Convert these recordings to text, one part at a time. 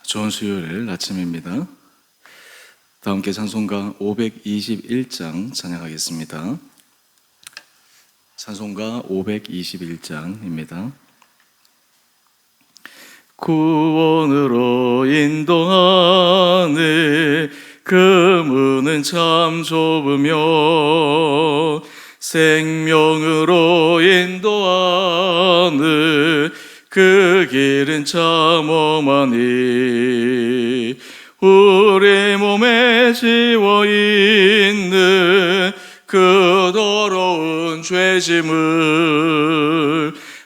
좋은 수요일 아침입니다. 다 함께 찬송가 521장 찬양하겠습니다. 찬송가 521장입니다. 구원으로 인도하네 그 문은 참 좁으며 생명으로 인도하네 그 길은 참 험하니 우리 몸에 지워있는 그 더러운 죄짐을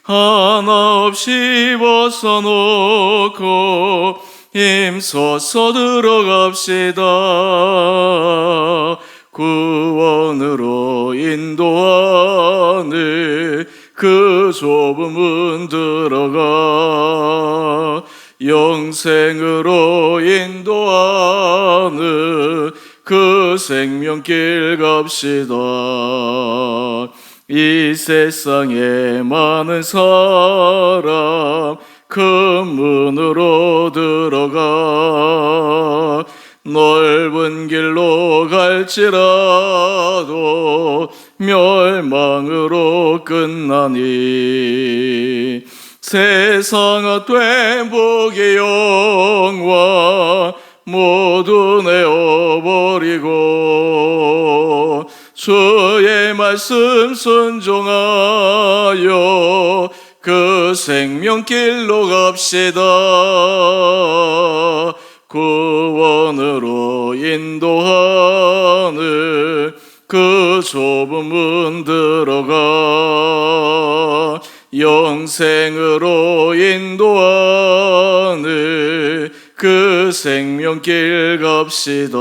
하나 없이 벗어놓고 힘써서 들어갑시다. 구원으로 인도하네 그 좁은 문 들어가 영생으로 인도하는 그 생명길 갑시다. 이 세상에 많은 사람 그 문으로 들어가 넓은 길로 갈지라도 멸망으로 끝나니 세상 헛된 복의 영광 모두 내어버리고 주의 말씀 순종하여 그 생명길로 갑시다. 구원으로 인도하는 그 좁은 문 들어가 영생으로 인도하는 그 생명길 갑시다.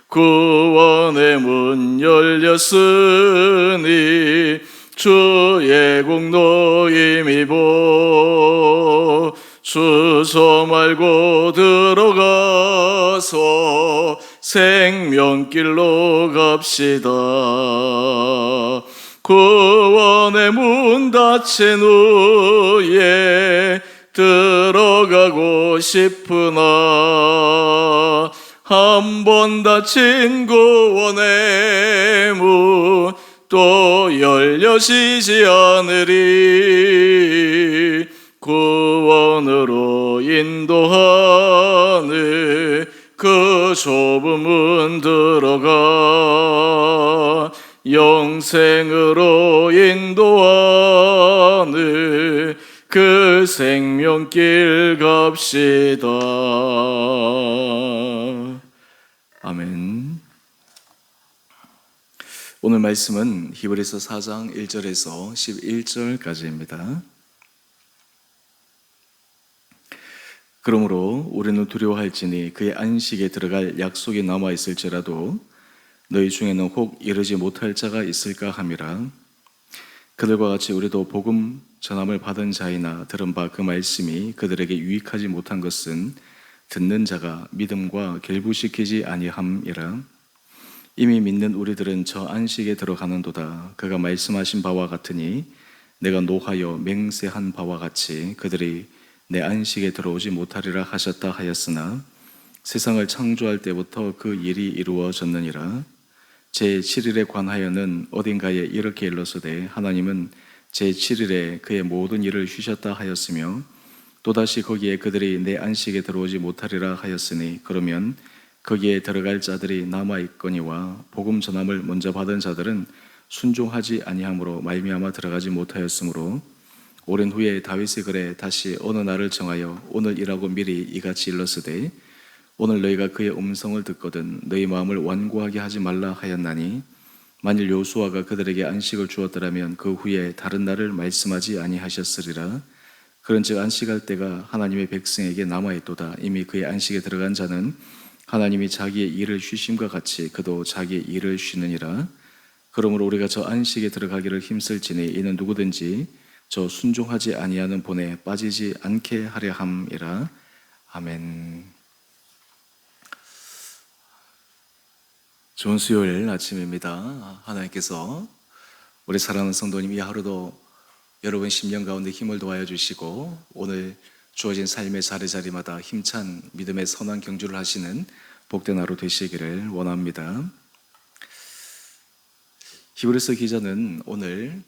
구원의 문 열렸으니 주의 공로 힘입어 주저 말고 들어가서 생명길로 갑시다. 구원의 문 닫힌 후에 들어가고 싶으나 한 번 닫힌 구원의 문 또 열려지지 않으리. 구원으로 인도하는 그 좁은 문 들어가 영생으로 인도하는 그 생명길 갑시다. 아멘. 오늘 말씀은 히브리서 4장 1절에서 11절까지입니다. 그러므로 우리는 두려워할지니 그의 안식에 들어갈 약속이 남아있을지라도 너희 중에는 혹 이르지 못할 자가 있을까 함이라. 그들과 같이 우리도 복음 전함을 받은 자이나 들은 바 그 말씀이 그들에게 유익하지 못한 것은 듣는 자가 믿음과 결부시키지 아니함이라. 이미 믿는 우리들은 저 안식에 들어가는도다. 그가 말씀하신 바와 같으니 내가 노하여 맹세한 바와 같이 그들이 내 안식에 들어오지 못하리라 하셨다 하였으나 세상을 창조할 때부터 그 일이 이루어졌느니라. 제7일에 관하여는 어딘가에 이렇게 일러서되 하나님은 제7일에 그의 모든 일을 쉬셨다 하였으며 또다시 거기에 그들이 내 안식에 들어오지 못하리라 하였으니 그러면 거기에 들어갈 자들이 남아있거니와 복음 전함을 먼저 받은 자들은 순종하지 아니함으로 말미암아 들어가지 못하였으므로 오랜 후에 다윗의 글에 다시 어느 날을 정하여 오늘이라고 미리 이같이 일렀으되 오늘 너희가 그의 음성을 듣거든 너희 마음을 완고하게 하지 말라 하였나니 만일 여호수아가 그들에게 안식을 주었더라면 그 후에 다른 날을 말씀하지 아니하셨으리라. 그런즉 안식할 때가 하나님의 백성에게 남아있도다. 이미 그의 안식에 들어간 자는 하나님이 자기의 일을 쉬심과 같이 그도 자기의 일을 쉬느니라. 그러므로 우리가 저 안식에 들어가기를 힘쓸지니 이는 누구든지 저 순종하지 아니하는 본에 빠지지 않게 하려 함이라. 아멘. 좋은 수요일 아침입니다. 하나님께서 우리 사랑하는 성도님 이 하루도 여러분 심령 가운데 힘을 더하여 주시고 오늘 주어진 삶의 자리자리마다 힘찬 믿음의 선한 경주를 하시는 복된 하루 되시기를 원합니다. 히브리서 기자는 오늘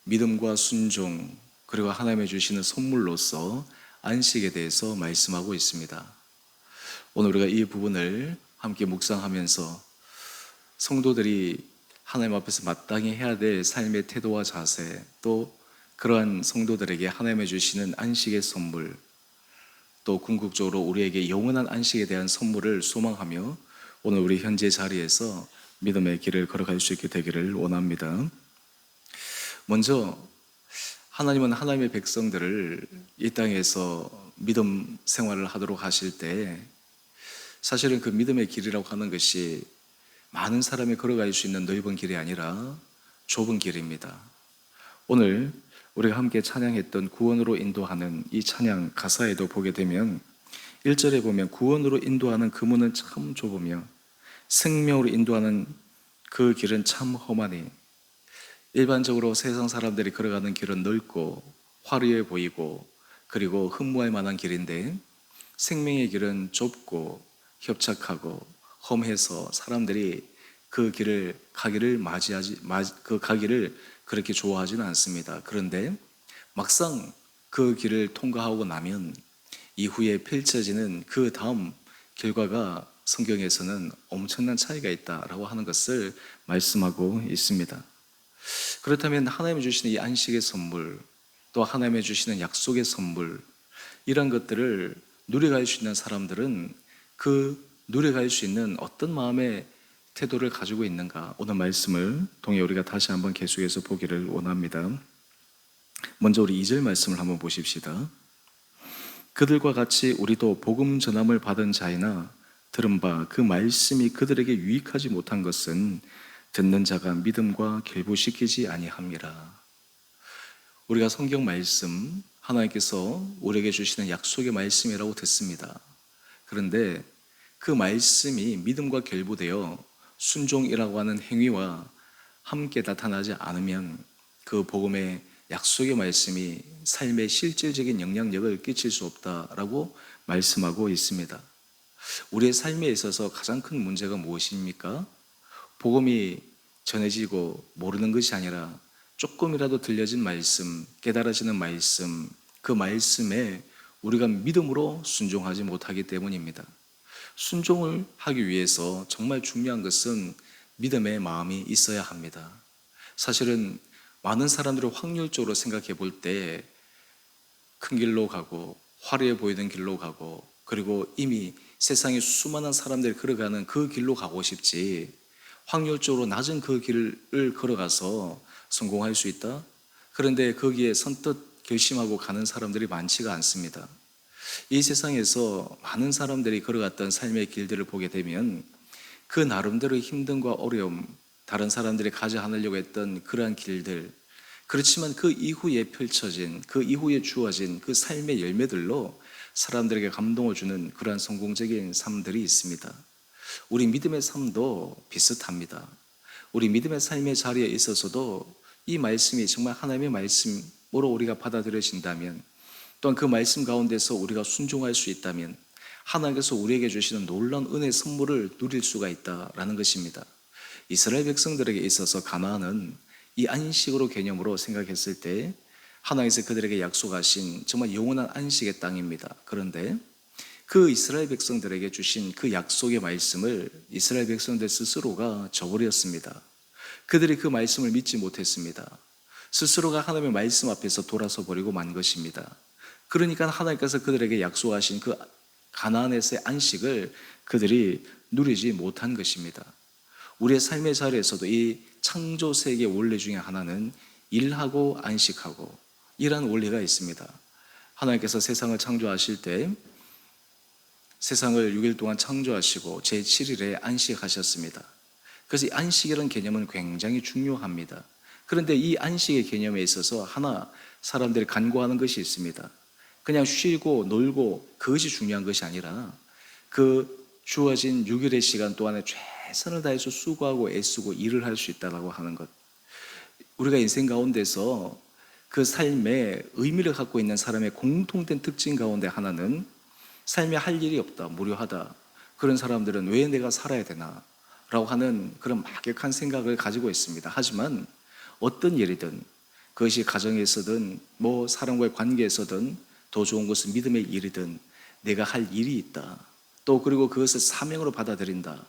믿음과 순종 그리고 하나님의 주시는 선물로서 안식에 대해서 말씀하고 있습니다. 오늘 우리가 이 부분을 함께 묵상하면서 성도들이 하나님 앞에서 마땅히 해야 될 삶의 태도와 자세, 또 그러한 성도들에게 하나님의 주시는 안식의 선물, 또 궁극적으로 우리에게 영원한 안식에 대한 선물을 소망하며 오늘 우리 현재 자리에서 믿음의 길을 걸어갈 수 있게 되기를 원합니다. 먼저 하나님은 하나님의 백성들을 이 땅에서 믿음 생활을 하도록 하실 때 사실은 그 믿음의 길이라고 하는 것이 많은 사람이 걸어갈 수 있는 넓은 길이 아니라 좁은 길입니다. 오늘 우리가 함께 찬양했던 구원으로 인도하는 이 찬양 가사에도 보게 되면 1절에 보면 구원으로 인도하는 그 문은 참 좁으며 생명으로 인도하는 그 길은 참 험하니, 일반적으로 세상 사람들이 걸어가는 길은 넓고 화려해 보이고 그리고 흠모할 만한 길인데 생명의 길은 좁고 협착하고 험해서 사람들이 그 길을 가기를 가기를 그렇게 좋아하지는 않습니다. 그런데 막상 그 길을 통과하고 나면 이후에 펼쳐지는 그 다음 결과가 성경에서는 엄청난 차이가 있다라고 하는 것을 말씀하고 있습니다. 그렇다면 하나님이 주시는 이 안식의 선물, 또 하나님이 주시는 약속의 선물, 이런 것들을 누려갈 수 있는 사람들은 그 누려갈 수 있는 어떤 마음의 태도를 가지고 있는가, 오늘 말씀을 통해 우리가 다시 한번 계속해서 보기를 원합니다. 먼저 우리 2절 말씀을 한번 보십시다. 그들과 같이 우리도 복음 전함을 받은 자이나 들은 바 그 말씀이 그들에게 유익하지 못한 것은 듣는 자가 믿음과 결부시키지 아니함이라. 우리가 성경 말씀, 하나님께서 우리에게 주시는 약속의 말씀이라고 듣습니다. 그런데 그 말씀이 믿음과 결부되어 순종이라고 하는 행위와 함께 나타나지 않으면 그 복음의 약속의 말씀이 삶의 실질적인 영향력을 끼칠 수 없다라고 말씀하고 있습니다. 우리의 삶에 있어서 가장 큰 문제가 무엇입니까? 복음이 전해지고 모르는 것이 아니라 조금이라도 들려진 말씀, 깨달아지는 말씀, 그 말씀에 우리가 믿음으로 순종하지 못하기 때문입니다. 순종을 하기 위해서 정말 중요한 것은 믿음의 마음이 있어야 합니다. 사실은 많은 사람들이 확률적으로 생각해 볼 때 큰 길로 가고 화려해 보이는 길로 가고 그리고 이미 세상에 수많은 사람들이 걸어가는 그 길로 가고 싶지, 확률적으로 낮은 그 길을 걸어가서 성공할 수 있다? 그런데 거기에 선뜻 결심하고 가는 사람들이 많지가 않습니다. 이 세상에서 많은 사람들이 걸어갔던 삶의 길들을 보게 되면 그 나름대로 힘듦과 어려움, 다른 사람들이 가지 않으려고 했던 그러한 길들, 그렇지만 그 이후에 펼쳐진, 그 이후에 주어진 그 삶의 열매들로 사람들에게 감동을 주는 그러한 성공적인 삶들이 있습니다. 우리 믿음의 삶도 비슷합니다. 우리 믿음의 삶의 자리에 있어서도 이 말씀이 정말 하나님의 말씀으로 우리가 받아들여진다면, 또한 그 말씀 가운데서 우리가 순종할 수 있다면 하나님께서 우리에게 주시는 놀라운 은혜의 선물을 누릴 수가 있다라는 것입니다. 이스라엘 백성들에게 있어서 가나안은 이 안식으로 개념으로 생각했을 때 하나님께서 그들에게 약속하신 정말 영원한 안식의 땅입니다. 그런데 그 이스라엘 백성들에게 주신 그 약속의 말씀을 이스라엘 백성들 스스로가 저버렸습니다. 그들이 그 말씀을 믿지 못했습니다. 스스로가 하나님의 말씀 앞에서 돌아서 버리고 만 것입니다. 그러니까 하나님께서 그들에게 약속하신 그 가나안에서의 안식을 그들이 누리지 못한 것입니다. 우리의 삶의 자리에서도 이 창조 세계의 원리 중에 하나는 일하고 안식하고, 이러한 원리가 있습니다. 하나님께서 세상을 창조하실 때 세상을 6일 동안 창조하시고 제7일에 안식하셨습니다. 그래서 이 안식이라는 개념은 굉장히 중요합니다. 그런데 이 안식의 개념에 있어서 하나 사람들이 간과하는 것이 있습니다. 그냥 쉬고 놀고 그것이 중요한 것이 아니라 그 주어진 6일의 시간 동안에 최선을 다해서 수고하고 애쓰고 일을 할 수 있다고 하는 것. 우리가 인생 가운데서 그 삶에 의미를 갖고 있는 사람의 공통된 특징 가운데 하나는 삶에 할 일이 없다, 무료하다. 그런 사람들은 왜 내가 살아야 되나? 라고 하는 그런 막역한 생각을 가지고 있습니다. 하지만 어떤 일이든 그것이 가정에서든 뭐 사람과의 관계에서든 더 좋은 것은 믿음의 일이든 내가 할 일이 있다. 또 그리고 그것을 사명으로 받아들인다.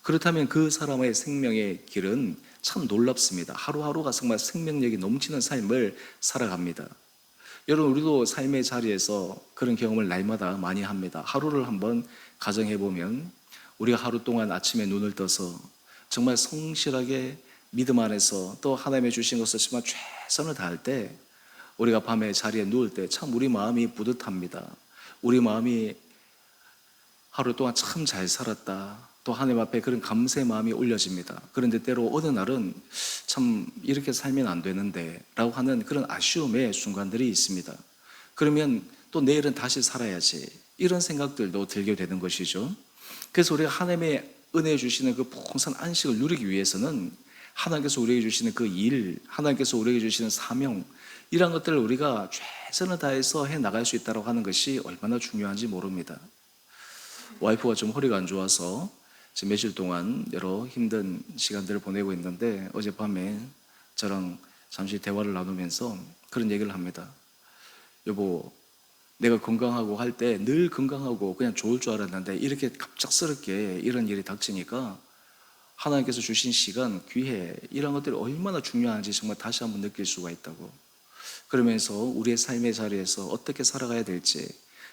그렇다면 그 사람의 생명의 길은 참 놀랍습니다. 하루하루가 정말 생명력이 넘치는 삶을 살아갑니다. 여러분, 우리도 삶의 자리에서 그런 경험을 날마다 많이 합니다. 하루를 한번 가정해 보면 우리가 하루 동안 아침에 눈을 떠서 정말 성실하게 믿음 안에서 또 하나님의 주신 것을 정말 최선을 다할 때 우리가 밤에 자리에 누울 때 참 우리 마음이 뿌듯합니다. 우리 마음이 하루 동안 참 잘 살았다. 또 하나님 앞에 그런 감사의 마음이 올려집니다. 그런데 때로 어느 날은 참 이렇게 살면 안 되는데 라고 하는 그런 아쉬움의 순간들이 있습니다. 그러면 또 내일은 다시 살아야지 이런 생각들도 들게 되는 것이죠. 그래서 우리가 하나님의 은혜 주시는 그 풍성한 안식을 누리기 위해서는 하나님께서 우리에게 주시는 그 일, 하나님께서 우리에게 주시는 사명, 이런 것들을 우리가 최선을 다해서 해 나갈 수 있다고 하는 것이 얼마나 중요한지 모릅니다. 와이프가 좀 허리가 안 좋아서 지금 며칠 동안 여러 힘든 시간들을 보내고 있는데 어젯밤에 저랑 잠시 대화를 나누면서 그런 얘기를 합니다. 여보, 내가 건강하고 할 때 늘 건강하고 그냥 좋을 줄 알았는데 이렇게 갑작스럽게 이런 일이 닥치니까 하나님께서 주신 시간, 기회 이런 것들이 얼마나 중요한지 정말 다시 한번 느낄 수가 있다고. 그러면서 우리의 삶의 자리에서 어떻게 살아가야 될지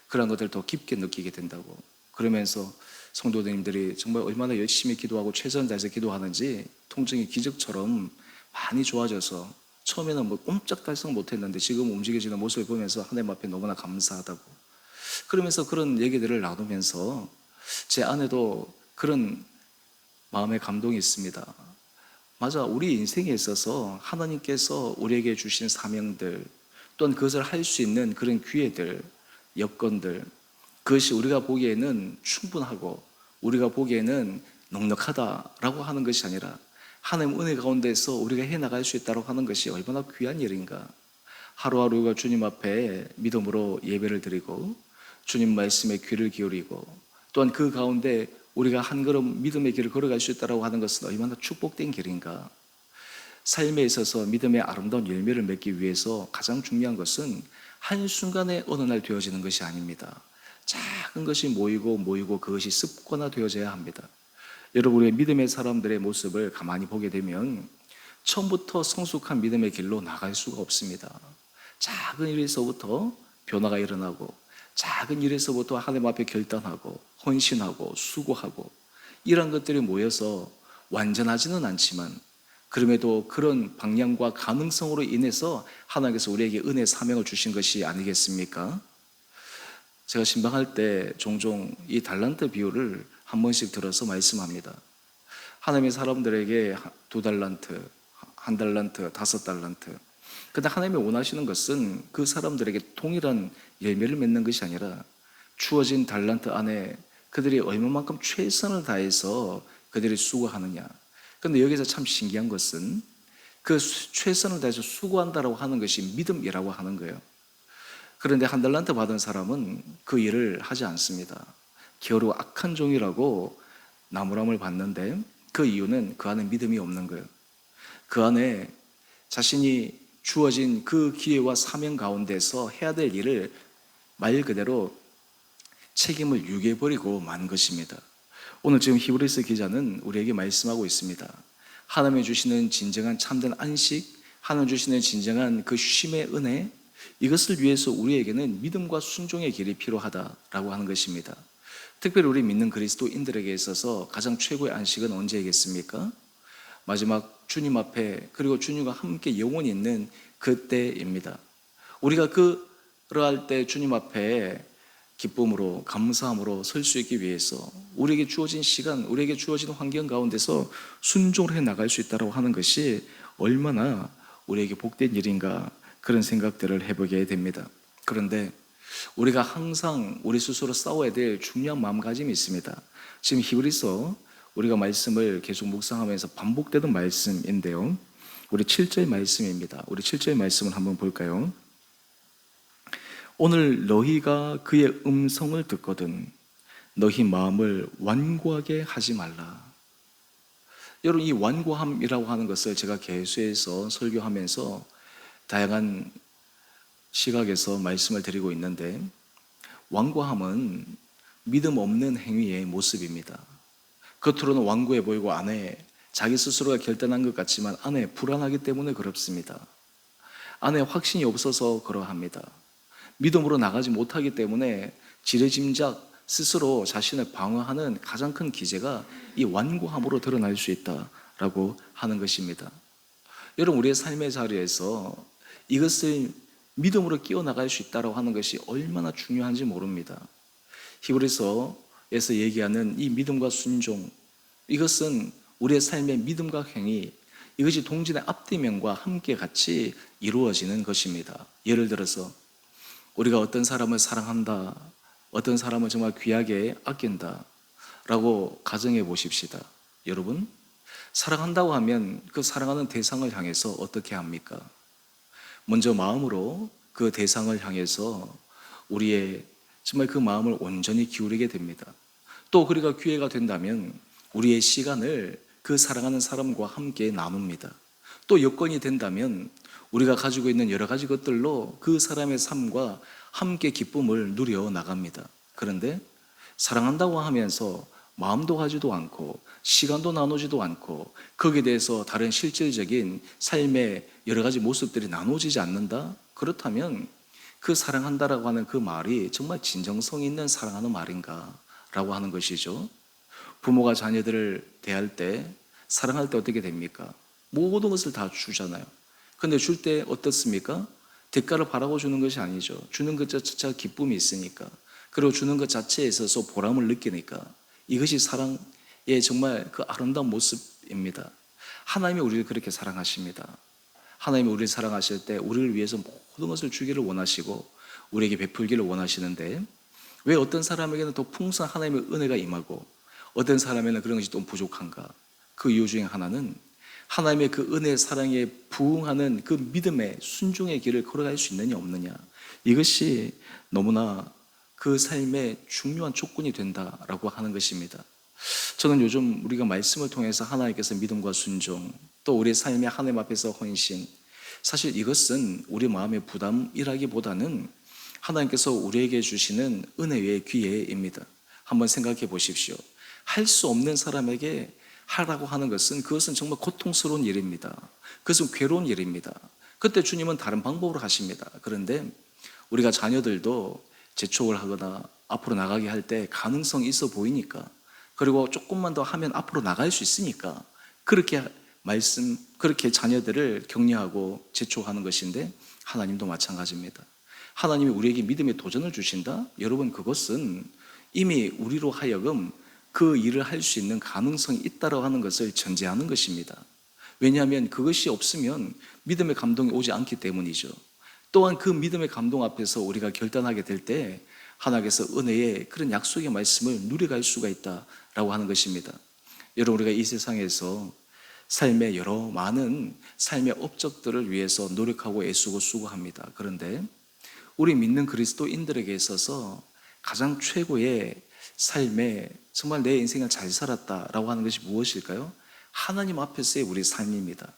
그런 것들을 더 깊게 느끼게 된다고. 그러면서 성도님들이 정말 얼마나 열심히 기도하고 최선을 다해서 기도하는지 통증이 기적처럼 많이 좋아져서 처음에는 뭐 꼼짝달싹 못했는데 지금 움직여지는 모습을 보면서 하나님 앞에 너무나 감사하다고. 그러면서 그런 얘기들을 나누면서 제 안에도 그런 마음의 감동이 있습니다. 맞아, 우리 인생에 있어서 하나님께서 우리에게 주신 사명들 또한 그것을 할 수 있는 그런 기회들, 여건들, 그것이 우리가 보기에는 충분하고 우리가 보기에는 넉넉하다라고 하는 것이 아니라 하나님 은혜 가운데서 우리가 해나갈 수 있다고 하는 것이 얼마나 귀한 일인가. 하루하루가 주님 앞에 믿음으로 예배를 드리고 주님 말씀에 귀를 기울이고 또한 그 가운데 우리가 한 걸음 믿음의 길을 걸어갈 수 있다고 하는 것은 얼마나 축복된 길인가. 삶에 있어서 믿음의 아름다운 열매를 맺기 위해서 가장 중요한 것은 한순간에 어느 날 되어지는 것이 아닙니다. 작은 것이 모이고 그것이 습관화 되어져야 합니다. 여러분, 우리의 믿음의 사람들의 모습을 가만히 보게 되면 처음부터 성숙한 믿음의 길로 나갈 수가 없습니다. 작은 일에서부터 변화가 일어나고 작은 일에서부터 하나님 앞에 결단하고 헌신하고 수고하고 이런 것들이 모여서 완전하지는 않지만 그럼에도 그런 방향과 가능성으로 인해서 하나님께서 우리에게 은혜 사명을 주신 것이 아니겠습니까? 제가 신방할 때 종종 이 달란트 비유를 한 번씩 들어서 말씀합니다. 하나님의 사람들에게 2달란트, 1달란트, 5달란트. 근데 하나님이 원하시는 것은 그 사람들에게 동일한 열매를 맺는 것이 아니라 주어진 달란트 안에 그들이 얼마만큼 최선을 다해서 그들이 수고하느냐. 근데 여기서 참 신기한 것은 그 최선을 다해서 수고한다라고 하는 것이 믿음이라고 하는 거예요. 그런데 1달란트 받은 사람은 그 일을 하지 않습니다. 겨루 악한 종이라고 나무람을 받는데 그 이유는 그 안에 믿음이 없는 거예요. 그 안에 자신이 주어진 그 기회와 사명 가운데서 해야 될 일을 말 그대로 책임을 유기해버리고 만 것입니다. 오늘 지금 히브리서 기자는 우리에게 말씀하고 있습니다. 하나님이 주시는 진정한 참된 안식, 하나님 주시는 진정한 그 쉼의 은혜, 이것을 위해서 우리에게는 믿음과 순종의 길이 필요하다라고 하는 것입니다. 특별히 우리 믿는 그리스도인들에게 있어서 가장 최고의 안식은 언제이겠습니까? 마지막 주님 앞에 그리고 주님과 함께 영원히 있는 그때입니다. 우리가 그러할 때 주님 앞에 기쁨으로 감사함으로 설 수 있기 위해서 우리에게 주어진 시간, 우리에게 주어진 환경 가운데서 순종을 해 나갈 수 있다고 하는 것이 얼마나 우리에게 복된 일인가 그런 생각들을 해보게 됩니다. 그런데 우리가 항상 우리 스스로 싸워야 될 중요한 마음가짐이 있습니다. 지금 히브리서 우리가 말씀을 계속 묵상하면서 반복되는 말씀인데요. 우리 7절 말씀입니다. 우리 7절 말씀을 한번 볼까요? 오늘 너희가 그의 음성을 듣거든 너희 마음을 완고하게 하지 말라. 여러분, 이 완고함이라고 하는 것을 제가 개수에서 설교하면서 다양한 시각에서 말씀을 드리고 있는데, 완고함은 믿음 없는 행위의 모습입니다. 겉으로는 완고해 보이고 안에 자기 스스로가 결단한 것 같지만 안에 불안하기 때문에 그렇습니다. 안에 확신이 없어서 그러합니다. 믿음으로 나가지 못하기 때문에 지레짐작 스스로 자신을 방어하는 가장 큰 기제가 이 완고함으로 드러날 수 있다라고 하는 것입니다. 여러분, 우리의 삶의 자리에서 이것을 믿음으로 끼워나갈 수 있다고 하는 것이 얼마나 중요한지 모릅니다. 히브리서에서 얘기하는 이 믿음과 순종, 이것은 우리의 삶의 믿음과 행위, 이것이 동진의 앞뒤면과 함께 같이 이루어지는 것입니다. 예를 들어서 우리가 어떤 사람을 사랑한다, 어떤 사람을 정말 귀하게 아낀다 라고 가정해 보십시다. 여러분, 사랑한다고 하면 그 사랑하는 대상을 향해서 어떻게 합니까? 먼저 마음으로 그 대상을 향해서 우리의 정말 그 마음을 온전히 기울이게 됩니다. 또 우리가 기회가 된다면 우리의 시간을 그 사랑하는 사람과 함께 나눕니다. 또 여건이 된다면 우리가 가지고 있는 여러 가지 것들로 그 사람의 삶과 함께 기쁨을 누려 나갑니다. 그런데 사랑한다고 하면서 마음도 가지도 않고 시간도 나누지도 않고 거기에 대해서 다른 실질적인 삶의 여러 가지 모습들이 나눠지지 않는다? 그렇다면 그 사랑한다라고 하는 그 말이 정말 진정성 있는 사랑하는 말인가? 라고 하는 것이죠. 부모가 자녀들을 대할 때, 사랑할 때 어떻게 됩니까? 모든 것을 다 주잖아요. 근데 줄 때 어떻습니까? 대가를 바라고 주는 것이 아니죠. 주는 것 자체가 기쁨이 있으니까. 그리고 주는 것 자체에 있어서 보람을 느끼니까. 이것이 사랑의 정말 그 아름다운 모습입니다. 하나님이 우리를 그렇게 사랑하십니다. 하나님이 우리를 사랑하실 때 우리를 위해서 모든 것을 주기를 원하시고 우리에게 베풀기를 원하시는데, 왜 어떤 사람에게는 더 풍성한 하나님의 은혜가 임하고 어떤 사람에게는 그런 것이 좀 부족한가? 그 이유 중에 하나는 하나님의 그 은혜 사랑에 부응하는 그 믿음의 순종의 길을 걸어갈 수 있느냐 없느냐, 이것이 너무나 그 삶의 중요한 조건이 된다라고 하는 것입니다. 저는 요즘 우리가 말씀을 통해서 하나님께서 믿음과 순종, 또 우리의 삶의 하나님 앞에서 헌신, 사실 이것은 우리 마음의 부담이라기보다는 하나님께서 우리에게 주시는 은혜의 기회입니다. 한번 생각해 보십시오. 할 수 없는 사람에게 하라고 하는 것은 그것은 정말 고통스러운 일입니다. 그것은 괴로운 일입니다. 그때 주님은 다른 방법으로 하십니다. 그런데 우리가 자녀들도 재촉을 하거나 앞으로 나가게 할 때 가능성이 있어 보이니까, 그리고 조금만 더 하면 앞으로 나갈 수 있으니까 그렇게 자녀들을 격려하고 재촉하는 것인데, 하나님도 마찬가지입니다. 하나님이 우리에게 믿음의 도전을 주신다? 여러분, 그것은 이미 우리로 하여금 그 일을 할 수 있는 가능성이 있다고 하는 것을 전제하는 것입니다. 왜냐하면 그것이 없으면 믿음의 감동이 오지 않기 때문이죠. 또한 그 믿음의 감동 앞에서 우리가 결단하게 될 때 하나님께서 은혜의 그런 약속의 말씀을 누려갈 수가 있다라고 하는 것입니다. 여러분, 우리가 이 세상에서 삶의 여러 많은 삶의 업적들을 위해서 노력하고 애쓰고 수고합니다. 그런데 우리 믿는 그리스도인들에게 있어서 가장 최고의 삶에 정말 내 인생을 잘 살았다라고 하는 것이 무엇일까요? 하나님 앞에서의 우리 삶입니다.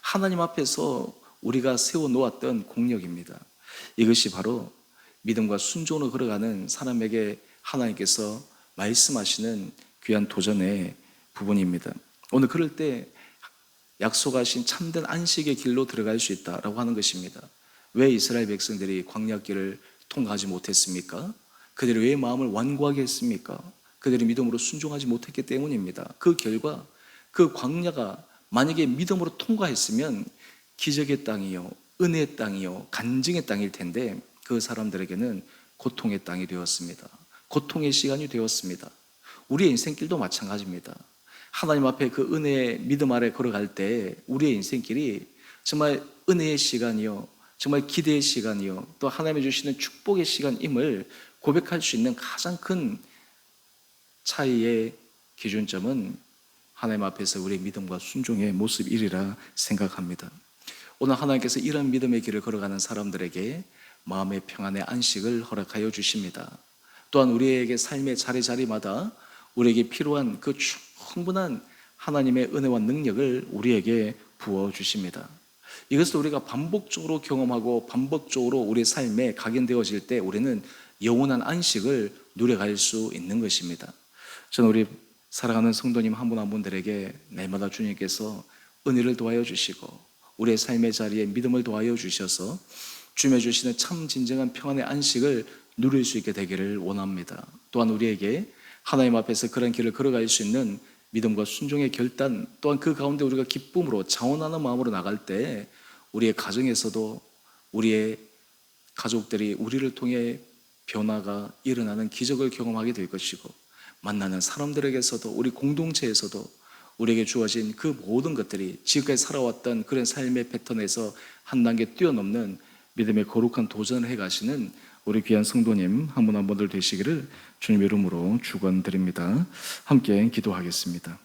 하나님 앞에서 우리가 세워놓았던 공력입니다. 이것이 바로 믿음과 순종으로 걸어가는 사람에게 하나님께서 말씀하시는 귀한 도전의 부분입니다. 오늘 그럴 때 약속하신 참된 안식의 길로 들어갈 수 있다라고 하는 것입니다. 왜 이스라엘 백성들이 광야길을 통과하지 못했습니까? 그들이 왜 마음을 완고하게 했습니까? 그들이 믿음으로 순종하지 못했기 때문입니다. 그 결과 그 광야가 만약에 믿음으로 통과했으면 기적의 땅이요, 은혜의 땅이요, 간증의 땅일 텐데 그 사람들에게는 고통의 땅이 되었습니다. 고통의 시간이 되었습니다. 우리의 인생길도 마찬가지입니다. 하나님 앞에 그 은혜의 믿음 아래 걸어갈 때 우리의 인생길이 정말 은혜의 시간이요, 정말 기대의 시간이요, 또 하나님이 주시는 축복의 시간임을 고백할 수 있는 가장 큰 차이의 기준점은 하나님 앞에서 우리의 믿음과 순종의 모습이리라 생각합니다. 오늘 하나님께서 이런 믿음의 길을 걸어가는 사람들에게 마음의 평안의 안식을 허락하여 주십니다. 또한 우리에게 삶의 자리자리마다 우리에게 필요한 그 충분한 하나님의 은혜와 능력을 우리에게 부어 주십니다. 이것을 우리가 반복적으로 경험하고 반복적으로 우리의 삶에 각인되어질 때 우리는 영원한 안식을 누려갈 수 있는 것입니다. 저는 우리 사랑하는 성도님 한 분 한 분들에게 날마다 주님께서 은혜를 도와여 주시고 우리의 삶의 자리에 믿음을 도와여 주셔서 주님의 주시는 참 진정한 평안의 안식을 누릴 수 있게 되기를 원합니다. 또한 우리에게 하나님 앞에서 그런 길을 걸어갈 수 있는 믿음과 순종의 결단, 또한 그 가운데 우리가 기쁨으로 자원하는 마음으로 나갈 때 우리의 가정에서도 우리의 가족들이 우리를 통해 변화가 일어나는 기적을 경험하게 될 것이고, 만나는 사람들에게서도 우리 공동체에서도 우리에게 주어진 그 모든 것들이 지금까지 살아왔던 그런 삶의 패턴에서 한 단계 뛰어넘는 믿음의 거룩한 도전을 해가시는 우리 귀한 성도님 한 분 한 분들 되시기를 주님의 이름으로 축원드립니다. 함께 기도하겠습니다.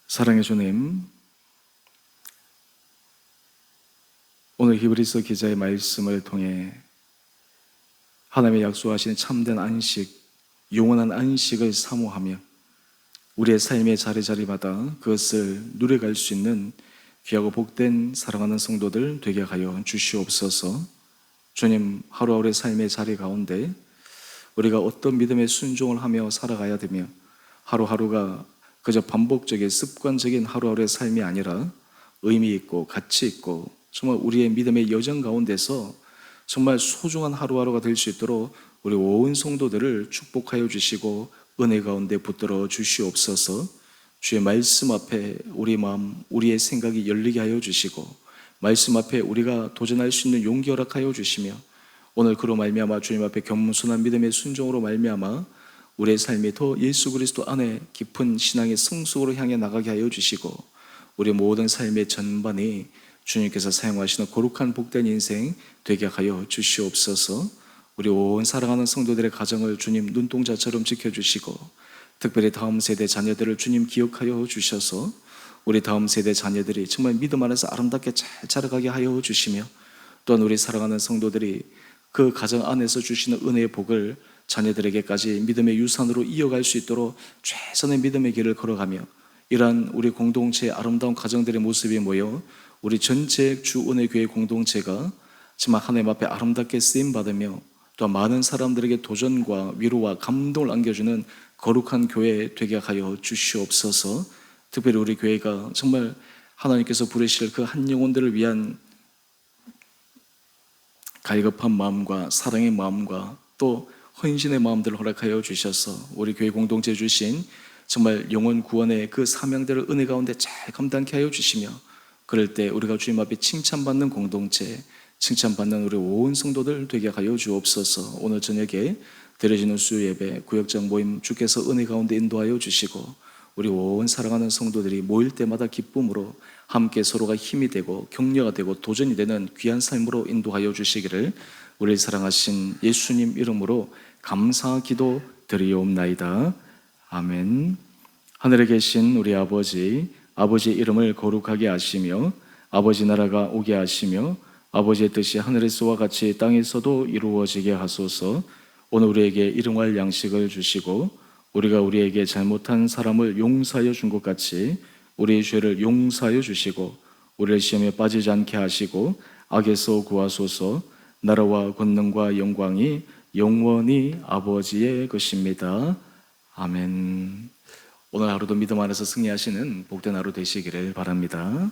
사랑의 주님, 오늘 히브리서 기자의 말씀을 통해 하나님의 약속하신 참된 안식, 영원한 안식을 사모하며 우리의 삶의 자리자리마다 그것을 누려갈 수 있는 귀하고 복된 사랑하는 성도들 되게 하여 주시옵소서. 주님, 하루하루의 삶의 자리 가운데 우리가 어떤 믿음의 순종을 하며 살아가야 되며 하루하루가 그저 반복적인 습관적인 하루하루의 삶이 아니라 의미 있고 가치 있고 정말 우리의 믿음의 여정 가운데서 정말 소중한 하루하루가 될 수 있도록 우리 온 성도들을 축복하여 주시고 은혜 가운데 붙들어 주시옵소서. 주의 말씀 앞에 우리 마음, 우리의 생각이 열리게 하여 주시고 말씀 앞에 우리가 도전할 수 있는 용기 허락하여 주시며 오늘 그로 말미암아 주님 앞에 겸손한 믿음의 순종으로 말미암아 우리의 삶이 더 예수 그리스도 안에 깊은 신앙의 성숙으로 향해 나가게 하여 주시고 우리 모든 삶의 전반이 주님께서 사용하시는 거룩한 복된 인생 되게 하여 주시옵소서. 우리 온 사랑하는 성도들의 가정을 주님 눈동자처럼 지켜주시고 특별히 다음 세대 자녀들을 주님 기억하여 주셔서 우리 다음 세대 자녀들이 정말 믿음 안에서 아름답게 잘 자라가게 하여 주시며 또한 우리 사랑하는 성도들이 그 가정 안에서 주시는 은혜의 복을 자녀들에게까지 믿음의 유산으로 이어갈 수 있도록 최선의 믿음의 길을 걸어가며 이러한 우리 공동체의 아름다운 가정들의 모습이 모여 우리 전체 주은혜교회 공동체가 정말 하나님 앞에 아름답게 쓰임받으며 또 많은 사람들에게 도전과 위로와 감동을 안겨주는 거룩한 교회 되게 하여 주시옵소서. 특별히 우리 교회가 정말 하나님께서 부르실 그 한 영혼들을 위한 갈급한 마음과 사랑의 마음과 또 헌신의 마음들을 허락하여 주셔서 우리 교회 공동체 주신 정말 영혼 구원의 그 사명들을 은혜 가운데 잘 감당케 하여 주시며 그럴 때 우리가 주님 앞에 칭찬받는 공동체, 칭찬받는 우리 온 성도들 되게 하여 주옵소서. 오늘 저녁에 드려지는 수요 예배 구역장 모임 주께서 은혜 가운데 인도하여 주시고 우리 온 사랑하는 성도들이 모일 때마다 기쁨으로 함께 서로가 힘이 되고 격려가 되고 도전이 되는 귀한 삶으로 인도하여 주시기를 우리를 사랑하신 예수님 이름으로 감사 기도 드리옵나이다. 아멘. 하늘에 계신 우리 아버지, 아버지의 이름을 거룩하게 하시며 아버지 나라가 오게 하시며 아버지의 뜻이 하늘에서와 같이 땅에서도 이루어지게 하소서. 오늘 우리에게 일용할 양식을 주시고 우리가 우리에게 잘못한 사람을 용서하여 준 것 같이 우리의 죄를 용서하여 주시고 우리를 시험에 빠지지 않게 하시고 악에서 구하소서. 나라와 권능과 영광이 영원히 아버지의 것입니다. 아멘. 오늘 하루도 믿음 안에서 승리하시는 복된 하루 되시기를 바랍니다.